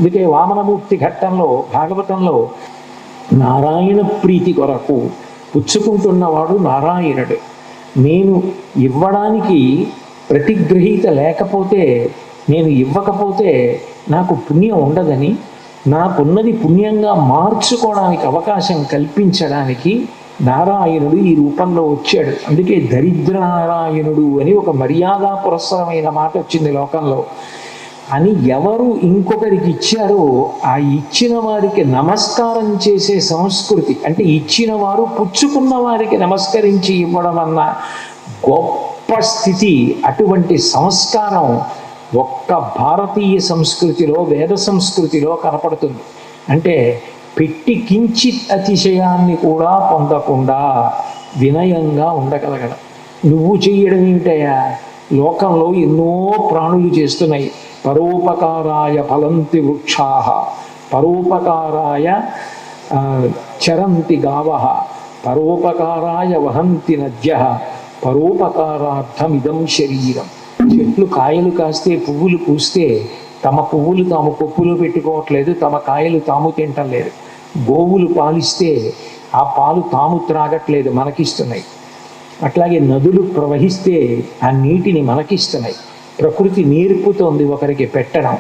అందుకే వామనమూర్తి ఘట్టంలో భాగవతంలో నారాయణ ప్రీతి కొరకు పుచ్చుకుంటున్నవాడు నారాయణుడు. నేను ఇవ్వడానికి ప్రతిగ్రహీత లేకపోతే, నేను ఇవ్వకపోతే నాకు పుణ్యం ఉండదని, నాకున్నది పుణ్యంగా మార్చుకోవడానికి అవకాశం కల్పించడానికి నారాయణుడు ఈ రూపంలో వచ్చాడు. అందుకే దరిద్ర నారాయణుడు అని ఒక మర్యాద పురస్సరమైన మాట వచ్చింది లోకంలో. అని ఎవరు ఇంకొకరికి ఇచ్చారో ఆ ఇచ్చిన వారికి నమస్కారం చేసే సంస్కృతి, అంటే ఇచ్చిన వారు పుచ్చుకున్న వారికి నమస్కరించి ఇవ్వడం అన్న గొప్ప స్థితి, అటువంటి సంస్కారం ఒక్క భారతీయ సంస్కృతిలో, వేద సంస్కృతిలో కనపడుతుంది. అంటే పెట్టి కించిత్ అతిశయాన్ని కూడా పొందకుండా వినయంగా ఉండగలగడం. నువ్వు చెయ్యడం ఏమిటయా? లోకంలో ఎన్నో ప్రాణులు చేస్తున్నాయి. పరోపకారాయ ఫలంతి వృక్షాః, పరోపకారాయ చరంతి గావః, పరోపకారాయ వహంతి నద్యః, పరోపకారార్థమిదం శరీరం. చెట్లు కాయలు కాస్తే, పువ్వులు పూస్తే తమ పువ్వులు తాము పప్పులో పెట్టుకోవట్లేదు, తమ కాయలు తాము తింటం లేదు. గోవులు పాలిస్తే ఆ పాలు తాము త్రాగట్లేదు, మనకిస్తున్నాయి. అట్లాగే నదులు ప్రవహిస్తే ఆ నీటిని మనకిస్తున్నాయి. ప్రకృతి నేర్పుతోంది ఒకరికి పెట్టడం.